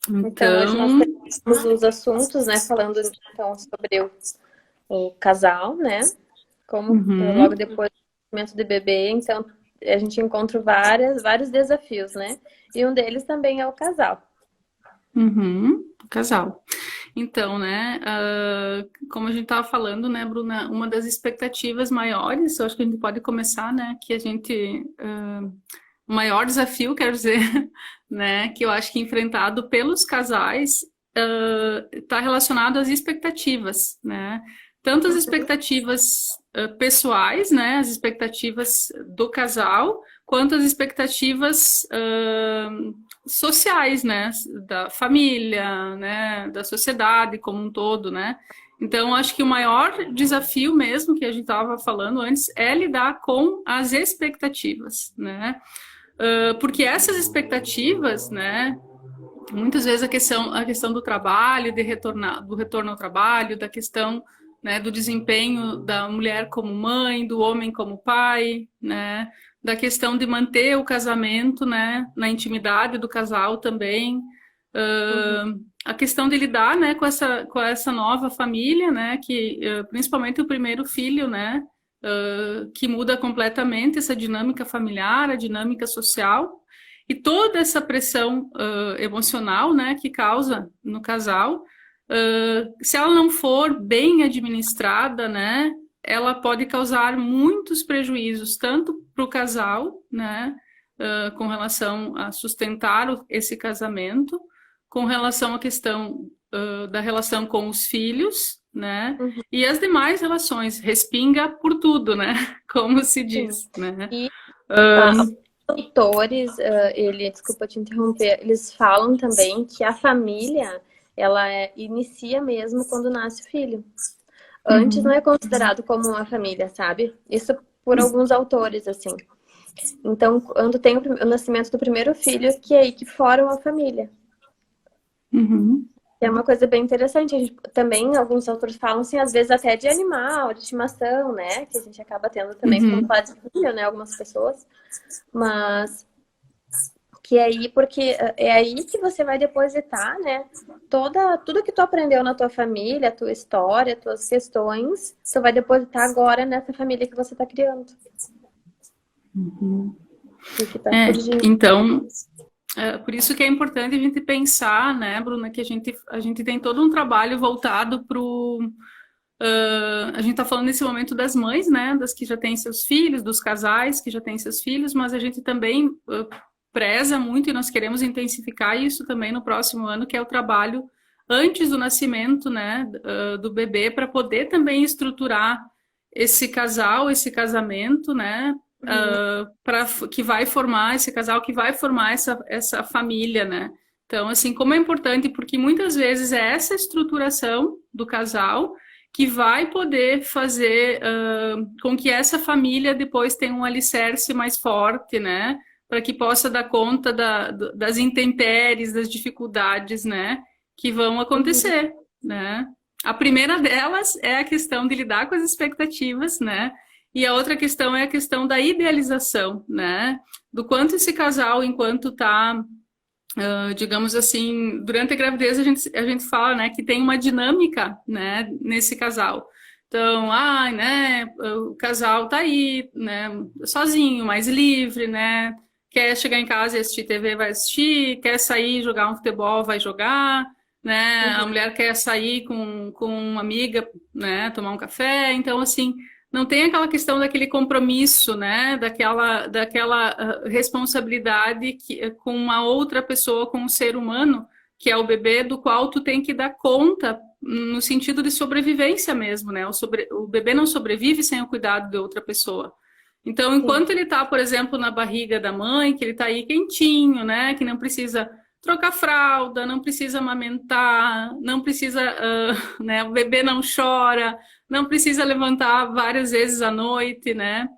Então, hoje nós Então, temos os assuntos, né, falando então sobre o casal, né, como logo uhum, depois do nascimento do bebê, então a gente encontra vários desafios, né, e um deles também é o casal. uhum, casal. Então, né, como a gente estava falando, né, Bruna, uma das expectativas maiores, eu acho que a gente pode começar, né, que a gente, o maior desafio, quero dizer, né, que eu acho que enfrentado pelos casais está relacionado às expectativas, né, tanto as expectativas pessoais, né, as expectativas do casal, quanto as expectativas sociais, né, da família, né, da sociedade como um todo, né. Então, acho que o maior desafio mesmo que a gente estava falando antes é lidar com as expectativas, né. Porque essas expectativas, né, muitas vezes a questão do trabalho, do retorno ao trabalho, da questão, né, do desempenho da mulher como mãe, do homem como pai, né, da questão de manter o casamento, né, na intimidade do casal também, Uhum. a questão de lidar, né, com essa nova família, né, que principalmente o primeiro filho, né, que muda completamente essa dinâmica familiar, a dinâmica social, e toda essa pressão emocional, né, que causa no casal, se ela não for bem administrada, né, ela pode causar muitos prejuízos, tanto para o casal, né, com relação a sustentar esse casamento, com relação à questão da relação com os filhos, né, Uhum. e as demais relações, respinga por tudo, né, como se Sim. diz, né. E autores, desculpa te interromper, eles falam também que a família, inicia mesmo quando nasce o filho. Antes não é Uhum. considerado como uma família, sabe? Isso por alguns autores, assim. Então, quando tem o nascimento do primeiro filho, que é aí que forma a família. Uhum. É uma coisa bem interessante. A gente, também, alguns autores falam, assim, às vezes até de animal, de estimação, né? Que a gente acaba tendo também como Uhum. filho, né? Algumas pessoas. Mas que é aí, porque é aí que você vai depositar, né? Tudo que tu aprendeu na tua família, a tua história, as tuas questões, tu vai depositar agora nessa família que você tá criando e que tá surgindo. Então, por isso que é importante a gente pensar, né, Bruna, que a gente tem todo um trabalho voltado para o. A gente está falando nesse momento das mães, né, das que já têm seus filhos, dos casais que já têm seus filhos, mas a gente também preza muito e nós queremos intensificar isso também no próximo ano, que é o trabalho antes do nascimento, né, do bebê, para poder também estruturar esse casal, esse casamento, né, Uhum. que vai formar esse casal, que vai formar essa família, né. Então, assim, como é importante, porque muitas vezes é essa estruturação do casal que vai poder fazer com que essa família depois tenha um alicerce mais forte, né? Para que possa dar conta das intempéries, das dificuldades, né? Que vão Uhum. acontecer, né? A primeira delas é a questão de lidar com as expectativas, né? E a outra questão é a questão da idealização, né? Do quanto esse casal, enquanto está digamos assim, durante a gravidez a gente fala, né, que tem uma dinâmica, né, nesse casal. Então, né, o casal tá aí, né, sozinho, mais livre, né, quer chegar em casa e assistir TV, vai assistir, quer sair jogar um futebol, vai jogar, né, a Uhum. mulher quer sair com uma amiga, né, tomar um café, então, assim, não tem aquela questão daquele compromisso, né? Daquela responsabilidade com uma outra pessoa, com um ser humano, que é o bebê, do qual tu tem que dar conta no sentido de sobrevivência mesmo, né? O bebê não sobrevive sem o cuidado de outra pessoa. Então, Sim. enquanto ele está, por exemplo, na barriga da mãe, que ele está aí quentinho, né? Que não precisa trocar fralda, não precisa amamentar, não precisa, né? O bebê não chora, não precisa levantar várias vezes à noite, né?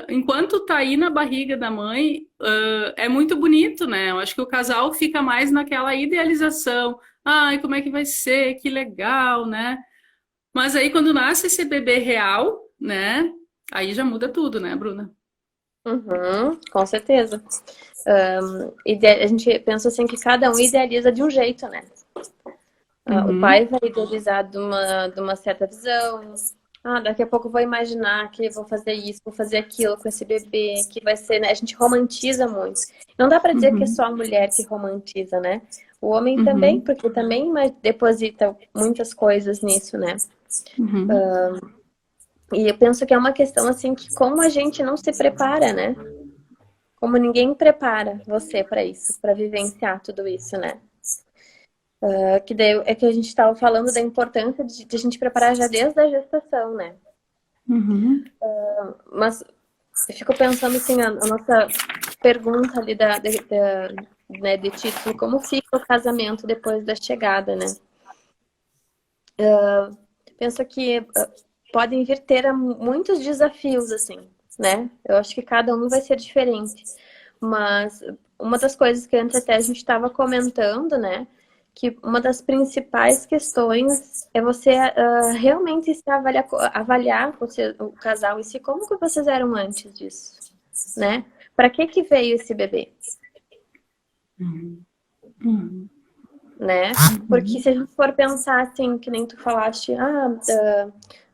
Enquanto tá aí na barriga da mãe, é muito bonito, né? Eu acho que o casal fica mais naquela idealização. Ai, como é que vai ser? Que legal, né? Mas aí quando nasce esse bebê real, né? Aí já muda tudo, né, Bruna? Com certeza. A gente pensa assim que cada um idealiza de um jeito, né? O pai vai idealizar de uma certa visão. Daqui a pouco eu vou imaginar que vou fazer isso, vou fazer aquilo com esse bebê, que vai ser, né? A gente romantiza muito. Não dá para dizer que é só a mulher que romantiza, né? O homem também, porque também deposita muitas coisas nisso, né? E eu penso que é uma questão assim que como a gente não se prepara, né? Como ninguém prepara você para isso, para vivenciar tudo isso, né? Que daí é que a gente estava falando da importância de a gente preparar já desde a gestação, né? Mas eu fico pensando assim, a nossa pergunta ali né, de título, como fica o casamento depois da chegada, né? Penso que podem vir ter muitos desafios, assim, né? Eu acho que cada um vai ser diferente. Mas uma das coisas que antes até a gente estava comentando, né? Que uma das principais questões é você realmente se avaliar o casal em si, como que vocês eram antes disso, né? Para que veio esse bebê? Né? Porque se a gente for pensar assim, que nem tu falaste,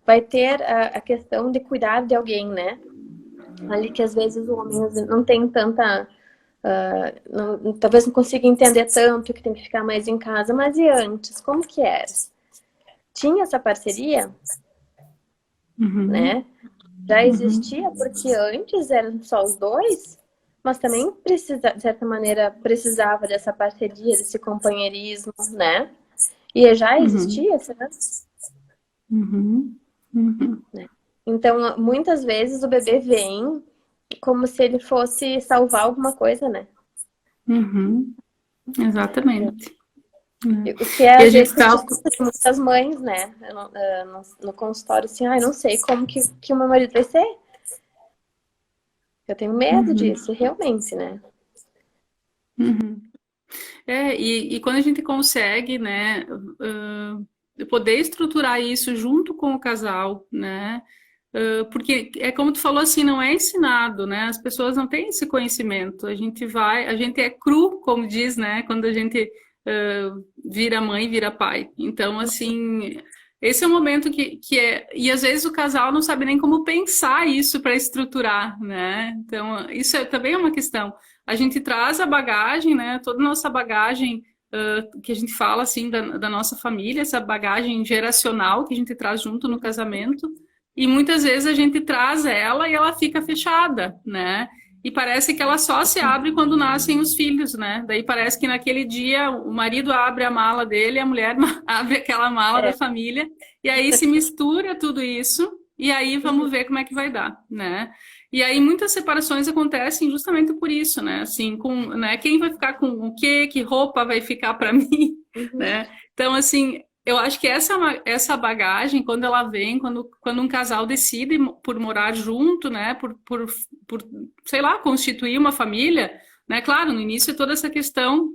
vai ter a questão de cuidar de alguém, né? Ali que às vezes o homem não tem tanta... talvez não consiga entender tanto que tem que ficar mais em casa, mas e antes? Como que era? Tinha essa parceria? Né? Já existia porque antes eram só os dois, mas também de certa maneira precisava dessa parceria, desse companheirismo, né? E já existia, será? Né? Então, muitas vezes o bebê vem como se ele fosse salvar alguma coisa, né? Exatamente. O que é, às vezes, de muitas mães, né? No consultório, assim, não sei como que o meu marido vai ser. Eu tenho medo disso, realmente, né? E quando a gente consegue, né, poder estruturar isso junto com o casal, né? Porque é como tu falou assim, não é ensinado, né? As pessoas não têm esse conhecimento. A gente é cru, como diz, né? Quando a gente vira mãe, vira pai. Então, assim, esse é o momento que é. E às vezes o casal não sabe nem como pensar isso para estruturar, né? Então, isso também é uma questão. A gente traz a bagagem, né? Toda a nossa bagagem. Que a gente fala assim da nossa família, essa bagagem geracional que a gente traz junto no casamento, e muitas vezes a gente traz ela e ela fica fechada, né? E parece que ela só se abre quando nascem os filhos, né? Daí parece que naquele dia o marido abre a mala dele, a mulher abre aquela mala da família, e aí se mistura tudo isso, e aí vamos ver como é que vai dar, né? E aí muitas separações acontecem justamente por isso, né? Assim, né? Quem vai ficar com o quê? Que roupa vai ficar para mim, né? Então, assim, eu acho que essa bagagem, quando ela vem, quando um casal decide por morar junto, né? Por sei lá, constituir uma família, né? Claro, no início toda essa questão,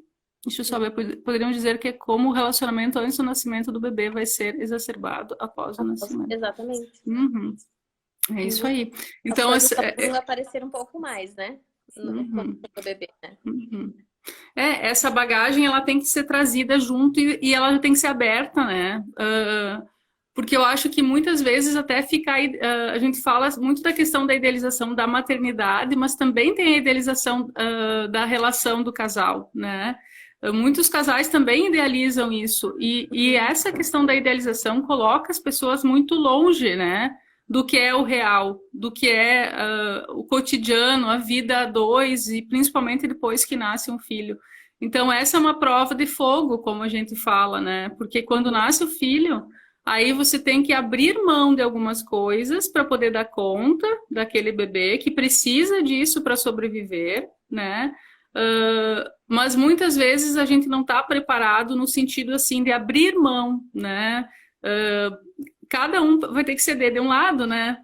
deixa eu só ver, poderiam dizer que é como o relacionamento antes do nascimento do bebê vai ser exacerbado após o nascimento. Exatamente. É isso aí. Então, aparecer um pouco mais, né? No bebê, né? Essa bagagem ela tem que ser trazida junto e ela tem que ser aberta, né? Porque eu acho que muitas vezes até fica a gente fala muito da questão da idealização da maternidade, mas também tem a idealização da relação do casal, né? Muitos casais também idealizam isso e essa questão da idealização coloca as pessoas muito longe, né? Do que é o real, do que é o cotidiano, a vida a dois, e principalmente depois que nasce um filho. Então, essa é uma prova de fogo, como a gente fala, né? Porque quando nasce o filho, aí você tem que abrir mão de algumas coisas para poder dar conta daquele bebê que precisa disso para sobreviver, né? Mas muitas vezes a gente não está preparado no sentido assim de abrir mão, né? Cada um vai ter que ceder de um lado, né?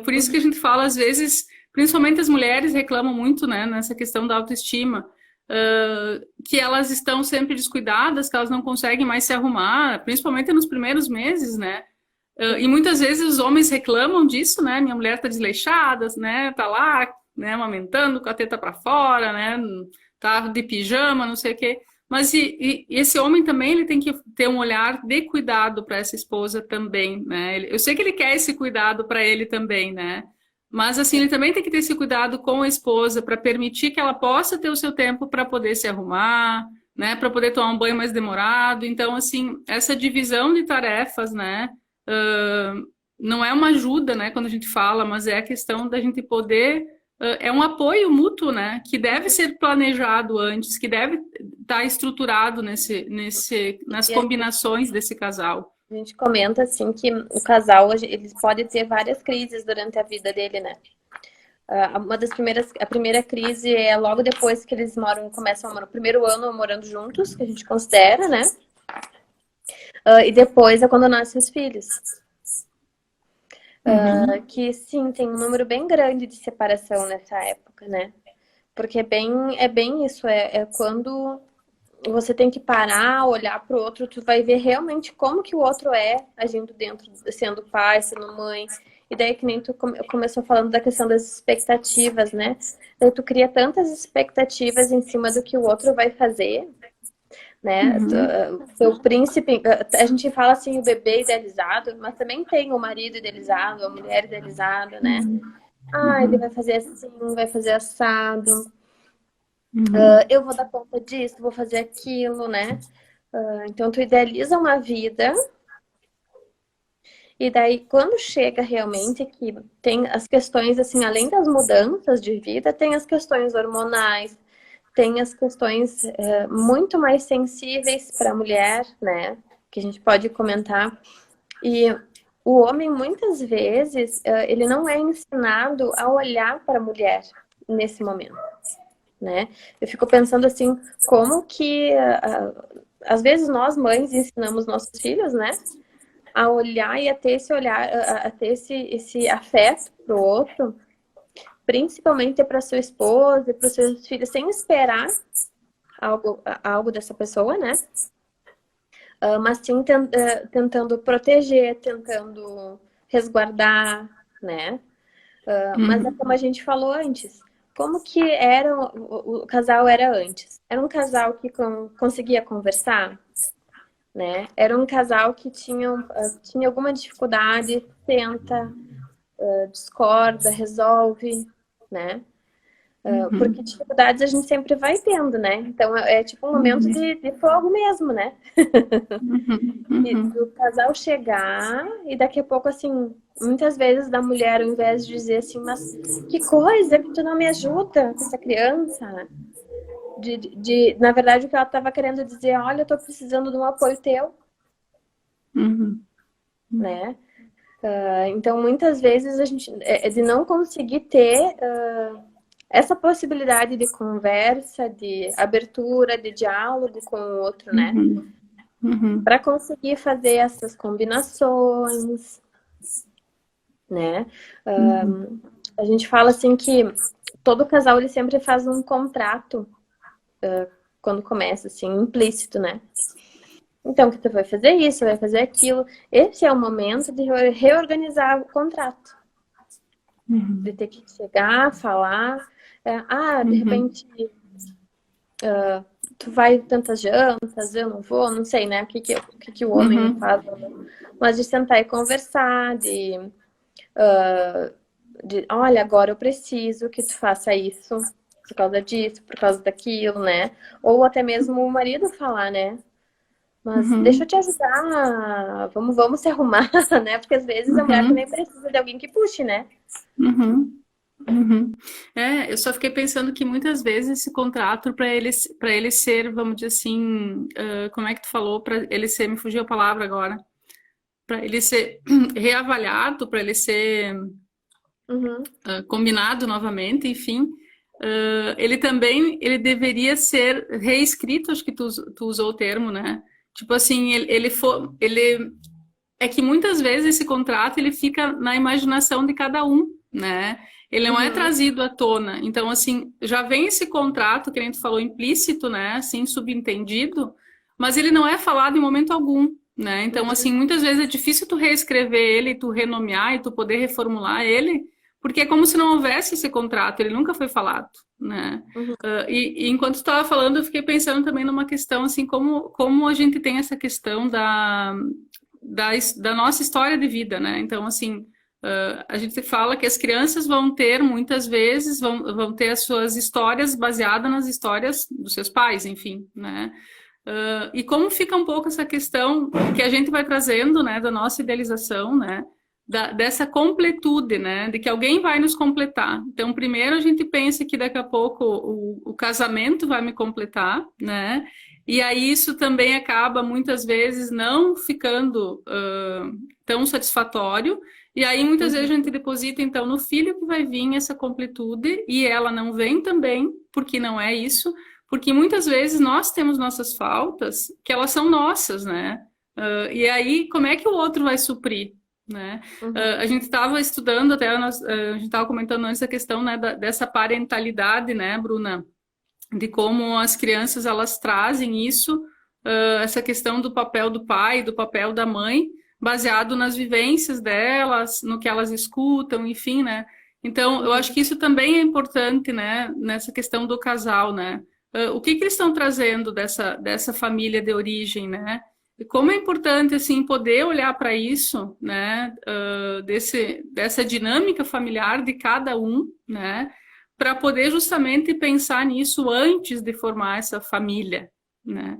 Por isso que a gente fala, às vezes, principalmente as mulheres reclamam muito, né, nessa questão da autoestima, que elas estão sempre descuidadas, que elas não conseguem mais se arrumar, principalmente nos primeiros meses, né? E muitas vezes os homens reclamam disso, né? Minha mulher tá desleixada, né? Tá lá né, amamentando com a teta para fora, né, tá de pijama, não sei o quê. Mas e esse homem também ele tem que ter um olhar de cuidado para essa esposa também, né? Eu sei que ele quer esse cuidado para ele também, né? Mas assim, ele também tem que ter esse cuidado com a esposa para permitir que ela possa ter o seu tempo para poder se arrumar, né? Para poder tomar um banho mais demorado. Então, assim, essa divisão de tarefas, né? Não é uma ajuda, né? Quando a gente fala, mas é a questão da gente poder é um apoio mútuo, né? Que deve ser planejado antes, que deve estar estruturado nas combinações desse casal. A gente comenta assim que o casal eles pode ter várias crises durante a vida dele, né? A primeira crise é logo depois que eles começam a morar, o primeiro ano morando juntos, que a gente considera, né? E depois é quando nascem os filhos. Que sim, tem um número bem grande de separação nessa época, né? Porque é bem isso, é quando você tem que parar, olhar para o outro, tu vai ver realmente como que o outro é agindo dentro, sendo pai, sendo mãe. E daí que nem tu começou falando da questão das expectativas, né? Daí tu cria tantas expectativas em cima do que o outro vai fazer, né? O príncipe, a gente fala assim, o bebê idealizado, mas também tem o marido idealizado, a mulher idealizada, né? Ele vai fazer assim, vai fazer assado. Eu vou dar conta disso, vou fazer aquilo, né? Então, tu idealiza uma vida e daí, quando chega realmente que tem as questões, assim, além das mudanças de vida, tem as questões hormonais, tem as questões muito mais sensíveis para a mulher, né? Que a gente pode comentar. E o homem, muitas vezes, ele não é ensinado a olhar para a mulher nesse momento. Né? Eu fico pensando assim, como que às vezes nós mães ensinamos nossos filhos, né, a olhar e a ter esse olhar, a ter esse afeto pro outro, principalmente para sua esposa, para os seus filhos, sem esperar algo dessa pessoa, né? Mas sim tentando proteger, tentando resguardar, né? Mas é como a gente falou antes. Como que o casal era antes? Era um casal que conseguia conversar, né? Era um casal que tinha alguma dificuldade, tenta, discorda, resolve, né? Porque dificuldades a gente sempre vai tendo, né? Então é tipo um momento de fogo mesmo, né? E do casal chegar e daqui a pouco, assim, muitas vezes da mulher, ao invés de dizer assim, mas que coisa que tu não me ajuda com essa criança, na verdade o que ela estava querendo dizer, olha, eu tô precisando de um apoio teu, né? Então muitas vezes a gente é de não conseguir ter essa possibilidade de conversa, de abertura, de diálogo com o outro, né? Para conseguir fazer essas combinações, né? A gente fala assim que todo casal ele sempre faz um contrato quando começa, assim, implícito, né? Então, que tu vai fazer isso, vai fazer aquilo. Esse é o momento de reorganizar o contrato. De ter que chegar, falar. De repente, tu vai tantas jantas, eu não vou, não sei, né? O que o homem faz. Mas de sentar e conversar, olha, agora eu preciso que tu faça isso por causa disso, por causa daquilo, né? Ou até mesmo o marido falar, né? Mas deixa eu te ajudar, vamos se arrumar, né? Porque às vezes a mulher também precisa de alguém que puxe, né? Eu só fiquei pensando que muitas vezes esse contrato para ele ser, vamos dizer assim, como é que tu falou, para ele ser, me fugiu a palavra agora, para ele ser reavaliado, para ele ser combinado novamente, enfim, ele deveria ser reescrito, acho que tu usou o termo, né? Tipo assim, é que muitas vezes esse contrato ele fica na imaginação de cada um, né? Ele não é trazido à tona. Então, assim, já vem esse contrato, que a gente falou, implícito, né? Assim, subentendido, mas ele não é falado em momento algum, né? Então, assim, muitas vezes é difícil tu reescrever ele, tu renomear e tu poder reformular ele, porque é como se não houvesse esse contrato, ele nunca foi falado, né? Uhum. E enquanto tu estava falando, eu fiquei pensando também numa questão, assim, como a gente tem essa questão da nossa história de vida, né? Então, assim, a gente fala que as crianças vão ter, muitas vezes, vão ter as suas histórias baseadas nas histórias dos seus pais, enfim, né? E como fica um pouco essa questão que a gente vai trazendo, né, da nossa idealização, né, dessa completude, né, de que alguém vai nos completar. Então, primeiro a gente pensa que daqui a pouco o casamento vai me completar, né, e aí isso também acaba muitas vezes não ficando tão satisfatório, e aí muitas vezes a gente deposita então no filho que vai vir essa completude, e ela não vem também, porque não é isso, porque muitas vezes nós temos nossas faltas que elas são nossas, né? E aí, como é que o outro vai suprir, né? Uhum. A gente estava estudando, até a gente estava comentando antes a questão, né, dessa parentalidade, né, Bruna? De como as crianças, elas trazem isso, essa questão do papel do pai, do papel da mãe, baseado nas vivências delas, no que elas escutam, enfim, né? Então, eu acho que isso também é importante, né, nessa questão do casal, né? O que eles estão trazendo dessa família de origem, né? E como é importante, assim, poder olhar para isso, né? Dessa dinâmica familiar de cada um, né? Para poder justamente pensar nisso antes de formar essa família, né?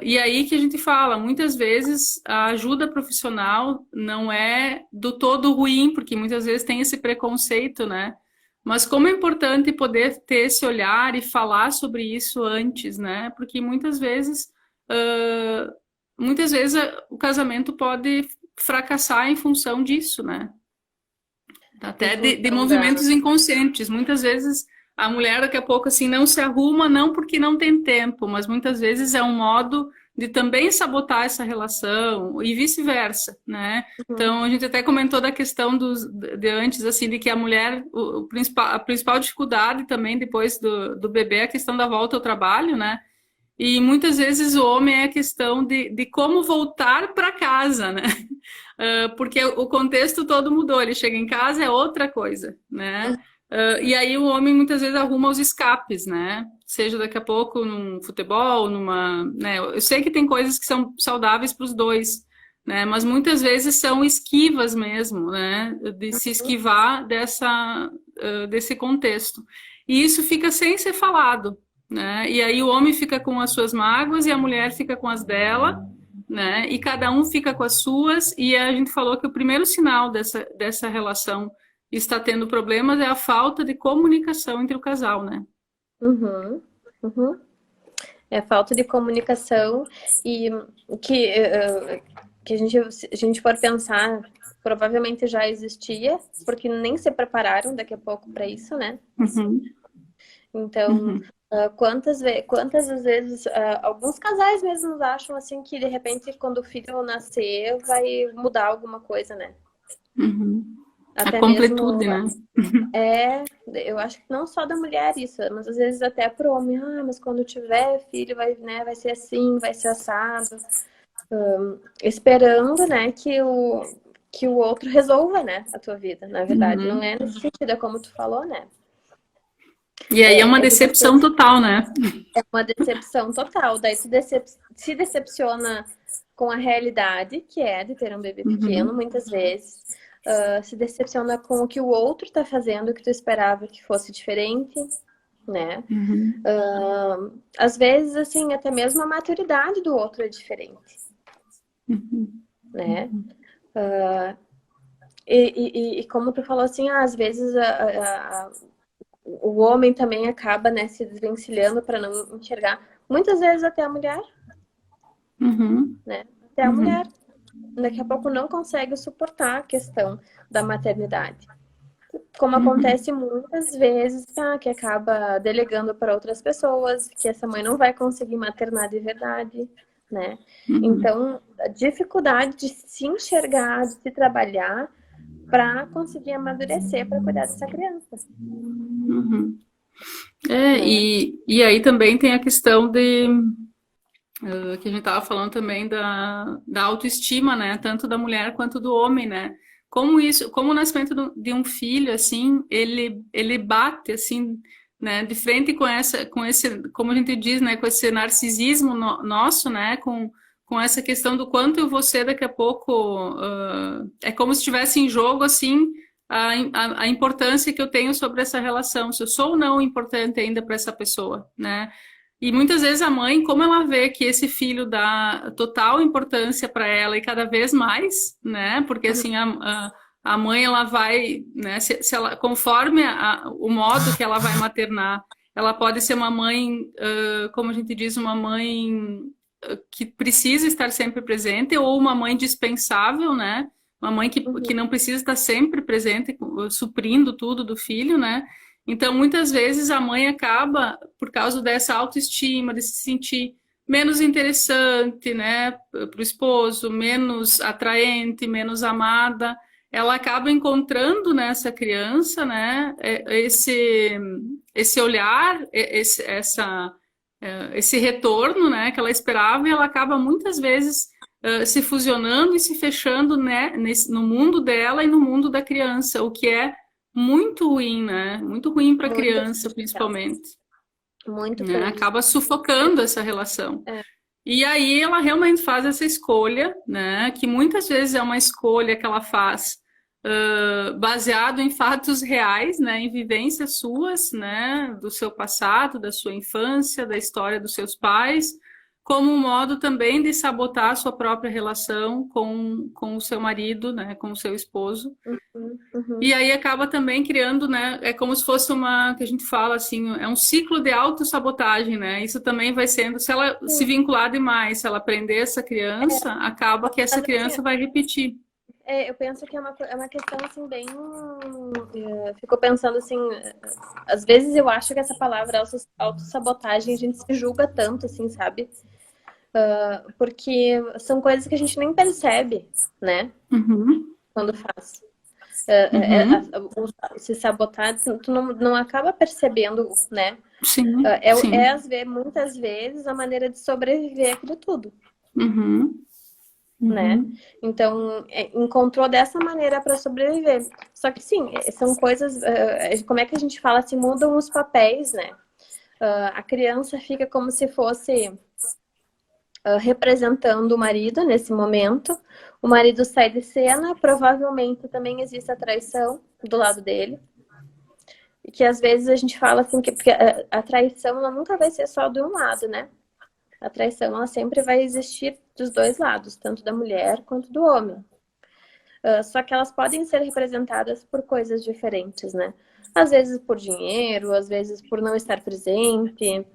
E aí que a gente fala, muitas vezes a ajuda profissional não é do todo ruim, porque muitas vezes tem esse preconceito, né? Mas como é importante poder ter esse olhar e falar sobre isso antes, né? Porque muitas vezes o casamento pode fracassar em função disso, né? Em Até de função da. movimentos inconscientes. Muitas vezes a mulher daqui a pouco assim não se arruma, não porque não tem tempo, mas muitas vezes é um modo de também sabotar essa relação e vice-versa, né? Uhum. Então a gente até comentou da questão de antes assim de que a mulher a principal dificuldade também depois do bebê é a questão da volta ao trabalho, né? E muitas vezes o homem é a questão de como voltar para casa, né? Porque o contexto todo mudou. Ele chega em casa é outra coisa, né? E aí o homem muitas vezes arruma os escapes, né? Seja daqui a pouco num futebol, né? Eu sei que tem coisas que são saudáveis para os dois, né? Mas muitas vezes são esquivas mesmo, né? De se esquivar desse contexto. E isso fica sem ser falado, né? E aí o homem fica com as suas mágoas e a mulher fica com as dela, né? E cada um fica com as suas, e a gente falou que o primeiro sinal dessa relação está tendo problemas é a falta de comunicação entre o casal, né? Uhum. Uhum. É falta de comunicação e que, que a gente for pensar, provavelmente já existia, porque nem se prepararam daqui a pouco para isso, né? Uhum, Então, uhum, quantas às vezes, alguns casais mesmo acham assim que de repente quando o filho nascer vai mudar alguma coisa, né? uhum. A Até mesmo completude, né? eu acho que não só da mulher isso, mas às vezes até pro homem, mas quando tiver filho vai, né, vai ser assim, vai ser assado, esperando, né, que o outro resolva, né, a tua vida, na verdade. Não Uhum. é nesse sentido, é como tu falou, né? E aí é uma É de você decepção total, né? uma decepção total. Daí tu se decepciona com a realidade, que é de ter um bebê pequeno, Uhum, muitas vezes. Se decepciona com o que o outro está fazendo, que tu esperava que fosse diferente, né? uhum, Às vezes, assim, até mesmo a maturidade do outro é diferente, uhum, né? E como tu falou assim, às vezes o homem também acaba, né, se desvencilhando para não enxergar. Muitas vezes até a mulher, uhum, né? Até a mulher uhum, daqui a pouco não consegue suportar a questão da maternidade. Como uhum, acontece muitas vezes, tá? Que acaba delegando para outras pessoas, que essa mãe não vai conseguir maternar de verdade, né? uhum, Então, a dificuldade de se enxergar, de se trabalhar para conseguir amadurecer para cuidar dessa criança, uhum. né? E aí também tem a questão que a gente estava falando também da autoestima, né? Tanto da mulher quanto do homem, né? como o nascimento de um filho, assim, ele bate, assim, né, de frente com esse, como a gente diz, né, com esse narcisismo nosso, né, com essa questão do quanto eu vou ser daqui a pouco, é como se estivesse em jogo, assim, a importância que eu tenho sobre essa relação, se eu sou ou não importante ainda para essa pessoa, né? E muitas vezes a mãe, como ela vê que esse filho dá total importância para ela e cada vez mais, né? Porque assim a mãe ela vai, né? Se ela, conforme o modo que ela vai maternar, ela pode ser uma mãe, como a gente diz, uma mãe que precisa estar sempre presente ou uma mãe dispensável, né? Uma mãe que não precisa estar sempre presente, suprindo tudo do filho, né? Então, muitas vezes a mãe acaba, por causa dessa autoestima, de se sentir menos interessante, né, para o esposo, menos atraente, menos amada, ela acaba encontrando nessa criança, né, esse olhar, esse retorno, né, que ela esperava, e ela acaba muitas vezes se fusionando e se fechando, né, no mundo dela e no mundo da criança, o que é muito ruim, né? Muito ruim para a Muito criança, prejudicial. principalmente. Muito Né? prejudicial. Acaba sufocando essa relação. É. E aí ela realmente faz essa escolha, né? Que muitas vezes é uma escolha que ela faz baseado em fatos reais, né? Em vivências suas, né? Do seu passado, da sua infância, da história dos seus pais, como um modo também de sabotar a sua própria relação com o seu marido, né? Com o seu esposo. E aí acaba também criando, né? É como se fosse que a gente fala assim, é um ciclo de autossabotagem, né? Isso também vai sendo, se ela se vincular demais, se ela aprender essa criança, acaba que essa Mas, assim, criança vai repetir. eu penso que é uma questão, assim, bem... Fico pensando, assim, às vezes eu acho que essa palavra autossabotagem, a gente se julga tanto, assim, sabe? Porque são coisas que a gente nem percebe, né? Quando faz. Se sabotar, tu não acaba percebendo, né? Sim, sim. Muitas vezes, a maneira de sobreviver àquilo tudo, né? Uhum. Então, encontrou dessa maneira para sobreviver. Só que, sim, são coisas... como é que a gente fala? Assim, mudam os papéis, né? A criança fica como se fosse representando o marido nesse momento. O marido sai de cena, provavelmente também existe a traição do lado dele. E que às vezes a gente fala assim, que porque a traição ela nunca vai ser só de um lado, né? A traição ela sempre vai existir dos dois lados, tanto da mulher quanto do homem. Só que elas podem ser representadas por coisas diferentes, né? Às vezes por dinheiro, às vezes por não estar presente.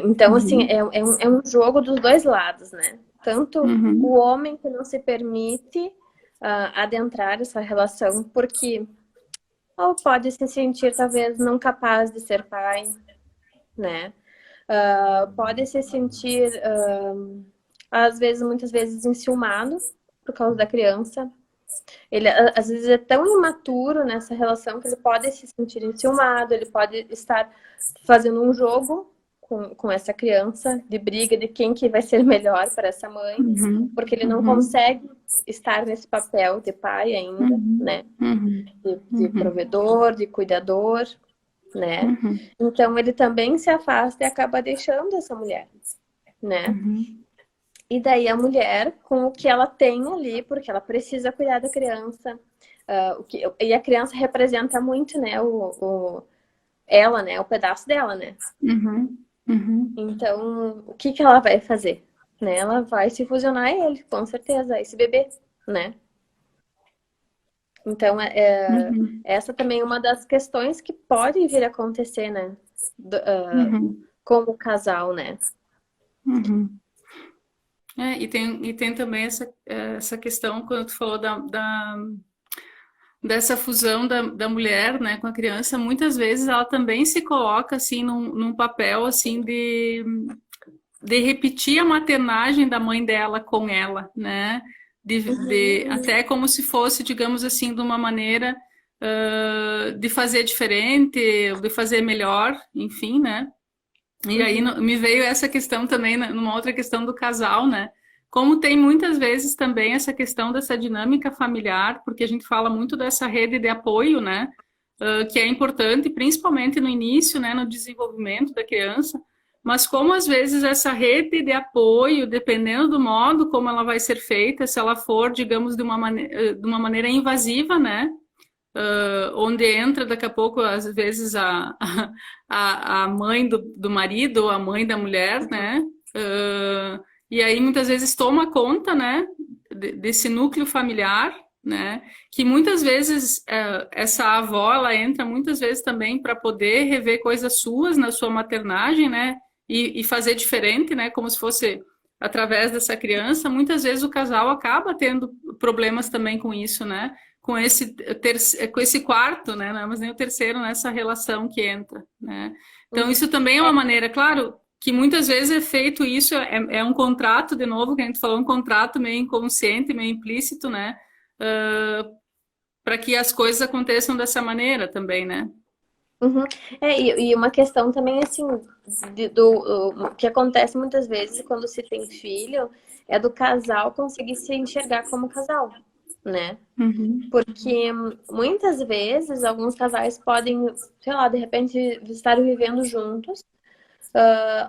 Então, assim, é um jogo dos dois lados, né? Tanto o homem que não se permite adentrar essa relação porque ou pode se sentir talvez não capaz de ser pai, né? Pode se sentir muitas vezes enciumado por causa da criança. Ele às vezes é tão imaturo nessa relação que ele pode se sentir enciumado, ele pode estar fazendo um jogo com essa criança de briga de quem que vai ser melhor para essa mãe, porque ele não consegue estar nesse papel de pai ainda, né? De provedor, de cuidador, né? Então ele também se afasta e acaba deixando essa mulher, né? E daí a mulher, com o que ela tem ali, porque ela precisa cuidar da criança, e a criança representa muito, né? Ela, né? O pedaço dela, né? Então, o que ela vai fazer? Né? Ela vai se fusionar a ele, com certeza, a esse bebê, né? Então, essa também é uma das questões que podem vir a acontecer, né? Como casal, né? E tem também essa questão, quando tu falou dessa fusão da mulher, né, com a criança, muitas vezes ela também se coloca, assim, num papel, assim, de repetir a maternagem da mãe dela com ela, né? Até como se fosse, digamos assim, de uma maneira de fazer diferente, de fazer melhor, enfim, né? E aí me veio essa questão também, numa outra questão do casal, né? como tem muitas vezes também essa questão dessa dinâmica familiar, porque a gente fala muito dessa rede de apoio, né? Que é importante, principalmente no início, né, no desenvolvimento da criança, mas como às vezes essa rede de apoio, dependendo do modo como ela vai ser feita, se ela for, digamos, de uma maneira invasiva, né, onde entra daqui a pouco, às vezes, a mãe do marido ou a mãe da mulher, né, e aí muitas vezes toma conta, né, desse núcleo familiar, né? Que muitas vezes essa avó ela entra muitas vezes também para poder rever coisas suas na sua maternagem, né? E fazer diferente, né? Como se fosse através dessa criança. Muitas vezes o casal acaba tendo problemas também com isso, né? Com esse quarto, né? Não é mais nem o terceiro nessa relação que entra, né? Então isso também é uma maneira, claro, que muitas vezes é feito isso, é um contrato, de novo, que a gente falou, um contrato meio inconsciente, meio implícito, né? Para que as coisas aconteçam dessa maneira também, né? Uhum. E uma questão também, assim, o que acontece muitas vezes quando se tem filho, é do casal conseguir se enxergar como casal, né? Uhum. Porque muitas vezes alguns casais podem, sei lá, de repente estar vivendo juntos,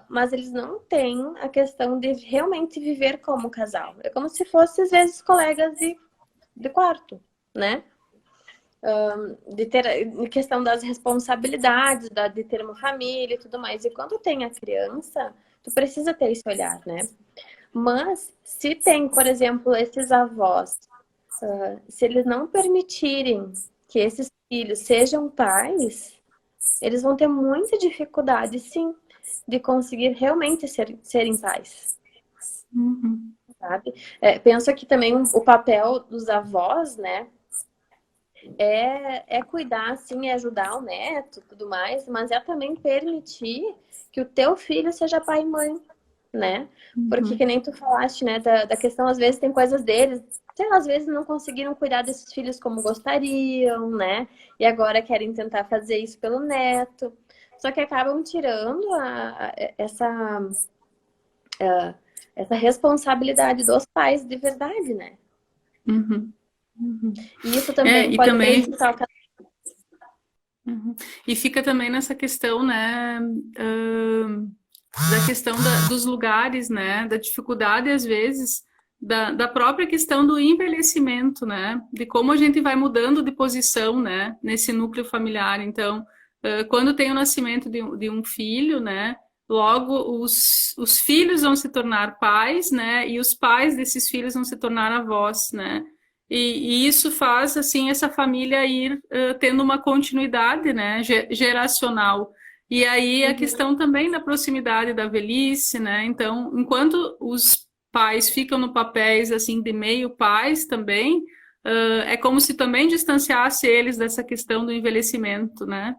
mas eles não têm a questão de realmente viver como casal. É como se fossem, às vezes, colegas de quarto, né? De ter em questão das responsabilidades, de ter uma família e tudo mais. E quando tem a criança, tu precisa ter esse olhar, né? Mas se tem, por exemplo, esses avós, se eles não permitirem que esses filhos sejam pais, eles vão ter muita dificuldade, sim, de conseguir realmente serem pais. Uhum. Sabe? Penso que também o papel dos avós, né? É cuidar, assim, é ajudar o neto e tudo mais, mas é também permitir que o teu filho seja pai e mãe, né? Porque que Uhum. nem tu falaste, né, da questão, às vezes tem coisas deles, sei lá, às vezes não conseguiram cuidar desses filhos como gostariam, né? E agora querem tentar fazer isso pelo neto. Só que acabam tirando essa responsabilidade dos pais de verdade, né? Uhum. Uhum. E isso também E pode também prejudicar o uhum. E fica também nessa questão, né, da questão dos lugares, né, da dificuldade, às vezes, da própria questão do envelhecimento, né, de como a gente vai mudando de posição, né, nesse núcleo familiar. Então, quando tem o nascimento de um filho, né, logo os filhos vão se tornar pais, né, e os pais desses filhos vão se tornar avós, né. E isso faz assim essa família ir tendo uma continuidade, né, geracional. E aí a Uhum. questão também da proximidade da velhice, né? Então, enquanto os pais ficam no papéis assim de meio pais também, é como se também distanciasse eles dessa questão do envelhecimento, né?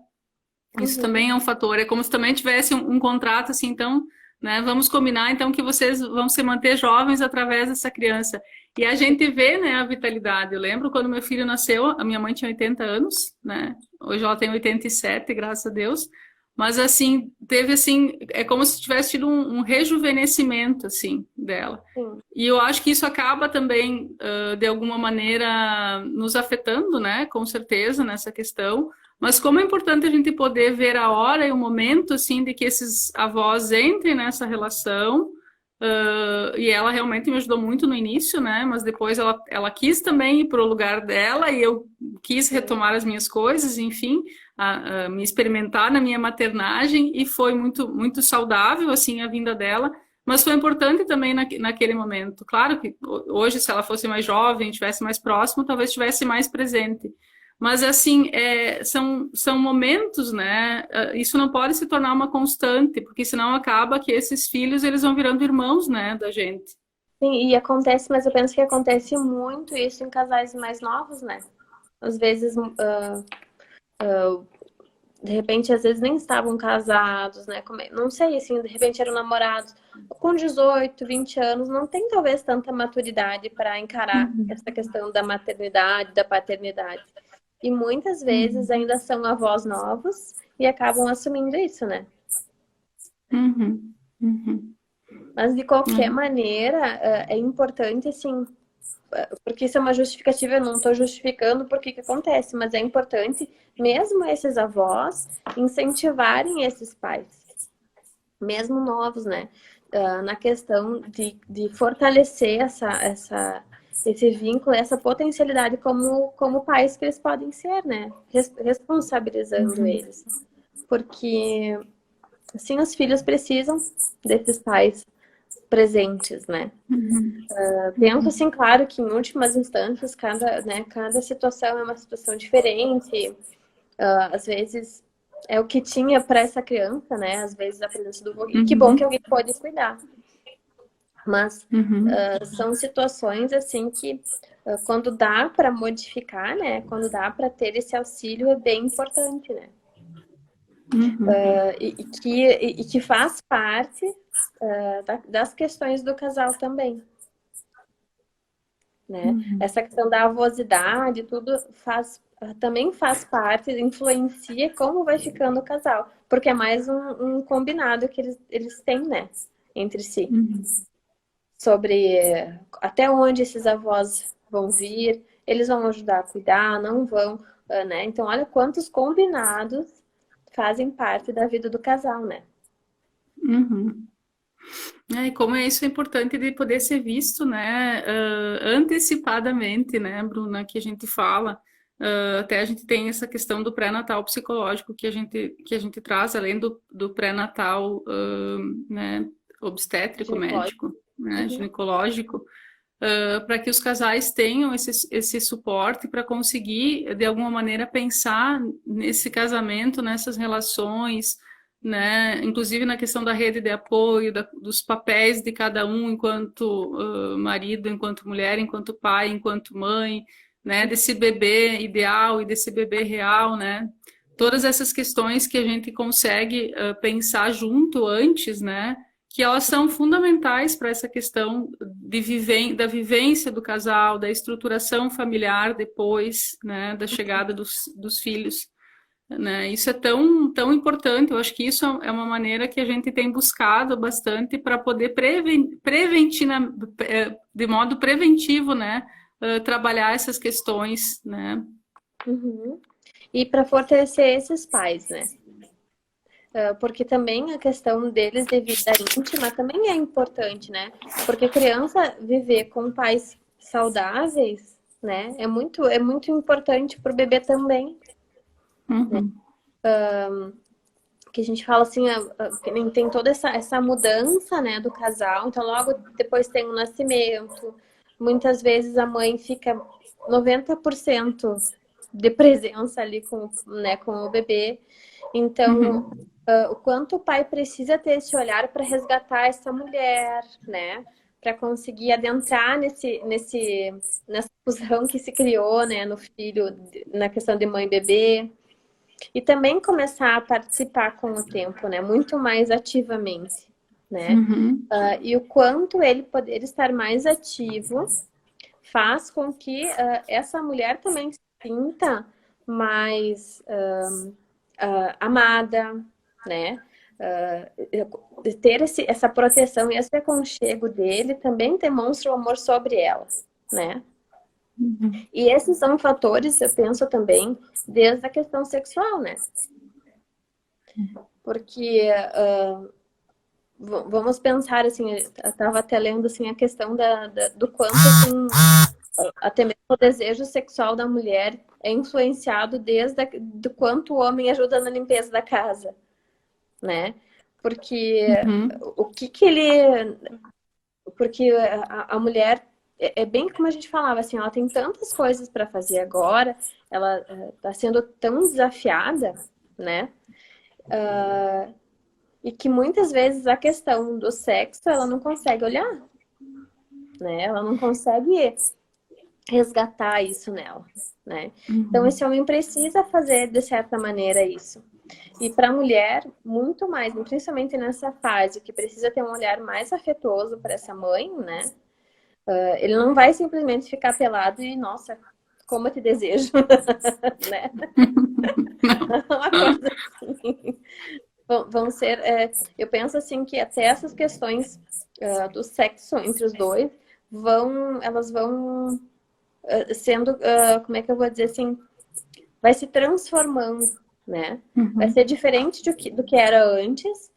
Isso Uhum. também é um fator. É como se também tivesse um contrato assim, então, né? Vamos combinar então que vocês vão se manter jovens através dessa criança. E a gente vê, né, a vitalidade. Eu lembro quando meu filho nasceu, a minha mãe tinha 80 anos, né? Hoje ela tem 87, graças a Deus. Mas assim, teve assim, é como se tivesse tido um rejuvenescimento assim dela. Sim. E eu acho que isso acaba também, de alguma maneira, nos afetando, né? Com certeza, nessa questão. Mas como é importante a gente poder ver a hora e o momento, assim, de que esses avós entrem nessa relação. E ela realmente me ajudou muito no início, né? Mas depois ela quis também ir para o lugar dela e eu quis retomar as minhas coisas, enfim, me experimentar na minha maternagem e foi muito, muito saudável, assim, a vinda dela. Mas foi importante também naquele momento. Claro que hoje, se ela fosse mais jovem, estivesse mais próximo, talvez estivesse mais presente. Mas, assim, são momentos, né? Isso não pode se tornar uma constante, porque senão acaba que esses filhos, eles vão virando irmãos, né, da gente. Sim, e acontece, mas eu penso que acontece muito isso em casais mais novos, né? Às vezes, de repente, às vezes nem estavam casados, né? Não sei, assim, de repente eram namorados com 18, 20 anos, não tem talvez tanta maturidade para encarar essa questão da maternidade, da paternidade. E muitas vezes Uhum. ainda são avós novos e acabam assumindo isso, né? Uhum. Uhum. Mas, de qualquer maneira, é importante, assim, porque isso é uma justificativa, eu não estou justificando por que acontece, mas é importante, mesmo esses avós, incentivarem esses pais, mesmo novos, né? Na questão de fortalecer esse vínculo, essa potencialidade como pais que eles podem ser, né? Responsabilizando eles. Porque, assim, os filhos precisam desses pais presentes, né? Penso, assim, claro que em últimas instâncias, cada situação é uma situação diferente. Às vezes é o que tinha para essa criança, né? Às vezes a presença do avô. E que bom que alguém pode cuidar. Mas são situações, assim, que quando dá para modificar, né? Quando dá para ter esse auxílio, é bem importante, né? E que faz parte das questões do casal também. Né? Essa questão da avosidade, tudo também faz parte, influencia como vai ficando o casal, porque é mais um combinado que eles têm, né, entre si, sobre até onde esses avós vão vir, eles vão ajudar a cuidar, não vão, né? Então, olha quantos combinados fazem parte da vida do casal, né? E como isso é importante de poder ser visto, né, antecipadamente, né, Bruna, que a gente fala, até a gente tem essa questão do pré-natal psicológico que a gente traz, além do pré-natal, né, obstétrico, médico, né, ginecológico, para que os casais tenham esse suporte para conseguir, de alguma maneira, pensar nesse casamento, nessas relações, né? Inclusive na questão da rede de apoio, dos papéis de cada um enquanto marido, enquanto mulher, enquanto pai, enquanto mãe, né? Desse bebê ideal e desse bebê real, né? Todas essas questões que a gente consegue pensar junto antes, né? Que elas são fundamentais para essa questão da vivência do casal, da estruturação familiar depois, né? Da chegada dos filhos. Né? Isso é tão importante, eu acho que isso é uma maneira que a gente tem buscado bastante para poder de modo preventivo, né? Trabalhar essas questões, né? E para fortalecer esses pais, né? Porque também a questão deles de vida íntima também é importante, né? Porque a criança viver com pais saudáveis, né? É muito importante para o bebê também. Né? Que a gente fala assim, tem toda essa mudança, né, do casal, então logo depois tem o nascimento, muitas vezes a mãe fica 90% de presença ali com o bebê, então o quanto o pai precisa ter esse olhar para resgatar essa mulher, né, para conseguir adentrar nessa fusão que se criou, né, no filho, na questão de mãe e bebê. E também começar a participar com o tempo, né? Muito mais ativamente, né? E o quanto ele poder estar mais ativo faz com que essa mulher também se sinta mais amada, né? Ter essa proteção e esse aconchego dele também demonstra o amor sobre ela, né? E esses são fatores, eu penso também, desde a questão sexual, né? Porque vamos pensar assim, eu estava até lendo assim, a questão do quanto assim, até mesmo o desejo sexual da mulher é influenciado do quanto o homem ajuda na limpeza da casa, né? Porque o que ele... Porque a mulher é bem como a gente falava, assim, ela tem tantas coisas para fazer agora, ela está sendo tão desafiada, né? E que muitas vezes a questão do sexo ela não consegue olhar, né? Ela não consegue resgatar isso nela, né? Então esse homem precisa fazer de certa maneira isso. E para a mulher, muito mais, principalmente nessa fase que precisa ter um olhar mais afetuoso para essa mãe, né? Ele não vai simplesmente ficar pelado e, nossa, como eu te desejo, né? Uma coisa assim. Vão ser, eu penso assim que até essas questões do sexo entre os dois, elas vão sendo, como é que eu vou dizer assim, vai se transformando, né? Vai ser diferente do que era antes.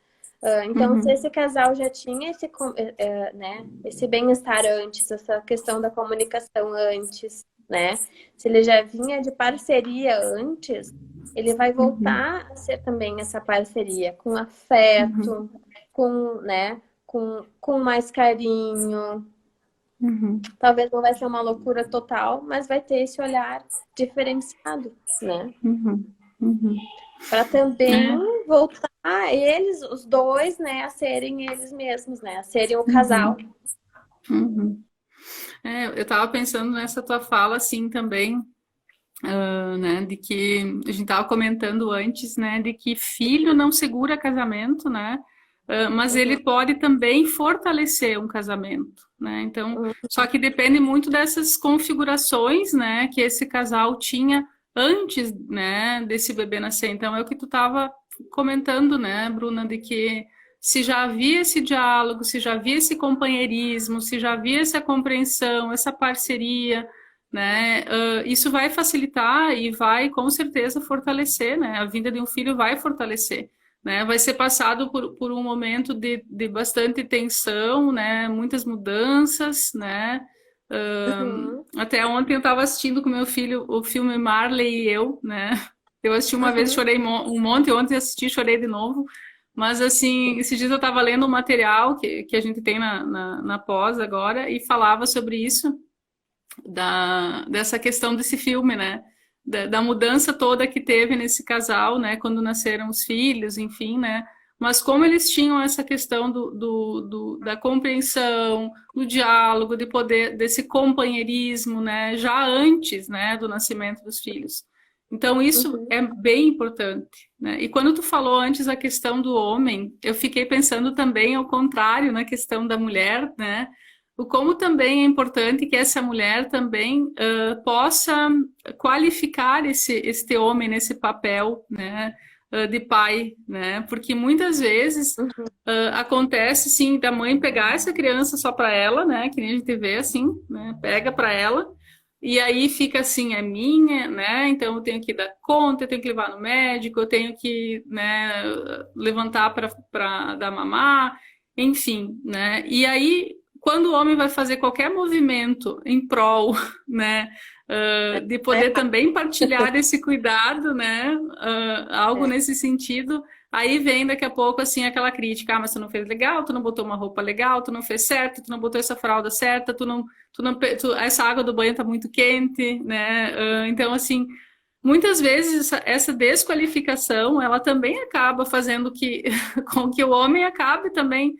Então, se esse casal já tinha né, esse bem-estar antes, essa questão da comunicação antes, né? Se ele já vinha de parceria antes, ele vai voltar a ser também essa parceria com afeto, né, com mais carinho. Talvez não vai ser uma loucura total, mas vai ter esse olhar diferenciado, né? Para também voltar eles, os dois, né, a serem eles mesmos, né? A serem o casal. Eu estava pensando nessa tua fala, assim, também, né, de que a gente estava comentando antes, né, de que filho não segura casamento, né? Mas ele pode também fortalecer um casamento, né? Então, só que depende muito dessas configurações, né, que esse casal tinha antes, né, desse bebê nascer. Então, é o que tu estava comentando, né, Bruna, de que se já havia esse diálogo, se já havia esse companheirismo, se já havia essa compreensão, essa parceria, né, isso vai facilitar e vai, com certeza, fortalecer, né? A vinda de um filho vai fortalecer. Né, vai ser passado por um momento de bastante tensão, né, muitas mudanças, né, até ontem eu estava assistindo com meu filho o filme Marley e eu, né, eu assisti uma vez, chorei um monte, ontem assisti, chorei de novo, mas assim, esses dias eu estava lendo um material que a gente tem na pós agora e falava sobre isso, dessa questão desse filme, né, da mudança toda que teve nesse casal, né, quando nasceram os filhos, enfim, né, mas como eles tinham essa questão da compreensão, do diálogo, de poder, desse companheirismo, né, já antes, né, do nascimento dos filhos. Então, isso é bem importante, né, e quando tu falou antes a questão do homem, eu fiquei pensando também ao contrário, na questão da mulher, né, o como também é importante que essa mulher também possa qualificar este homem nesse papel, né, de pai, né? Porque muitas vezes acontece, sim, da mãe pegar essa criança só para ela, né? Que nem a gente vê assim, né? Pega para ela e aí fica assim, é minha, né? Então eu tenho que dar conta, eu tenho que levar no médico, eu tenho que, né, levantar para dar mamar, enfim, né? E aí quando o homem vai fazer qualquer movimento em prol, né, de poder também partilhar esse cuidado, né, algo nesse sentido, aí vem daqui a pouco assim aquela crítica, mas tu não fez legal, tu não botou uma roupa legal, tu não fez certo, tu não botou essa fralda certa, essa água do banho tá muito quente, né, então assim, muitas vezes essa desqualificação, ela também acaba fazendo com que o homem acabe também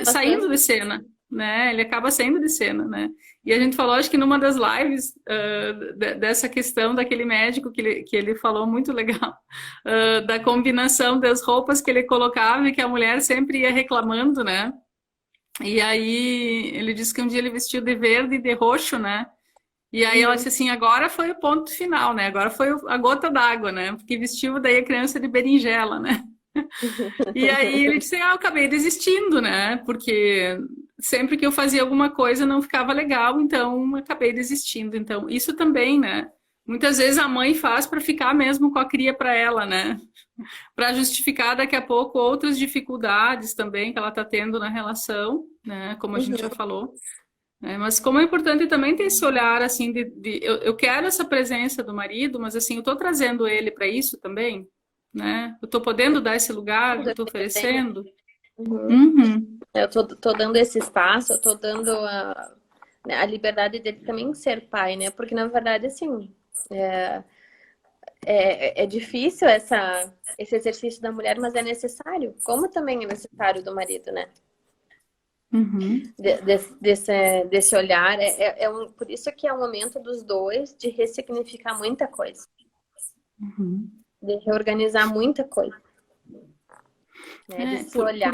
saindo de cena, né? Ele acaba saindo de cena, né? E a gente falou, acho que numa das lives dessa questão daquele médico que ele falou muito legal, da combinação das roupas que ele colocava e que a mulher sempre ia reclamando, né? E aí ele disse que um dia ele vestiu de verde e de roxo, né? E aí ela disse assim, agora foi o ponto final, né? Agora foi a gota d'água, né? Porque vestiu daí a criança de berinjela, né? E aí ele disse, eu acabei desistindo, né? Porque sempre que eu fazia alguma coisa não ficava legal, então acabei desistindo. Então, isso também, né? Muitas vezes a mãe faz para ficar mesmo com a cria para ela, né? Para justificar daqui a pouco outras dificuldades também que ela está tendo na relação, né? Como a gente já falou. Mas como é importante também ter esse olhar, assim, eu quero essa presença do marido, mas assim, eu estou trazendo ele para isso também, né? Eu estou podendo dar esse lugar, eu estou oferecendo. Eu tô dando esse espaço, eu tô dando a liberdade dele também ser pai, né? Porque, na verdade, assim, é difícil esse exercício da mulher, mas é necessário. Como também é necessário do marido, né? Desse olhar. Por isso que é o momento dos dois de ressignificar muita coisa. De reorganizar muita coisa. Né? Desse olhar.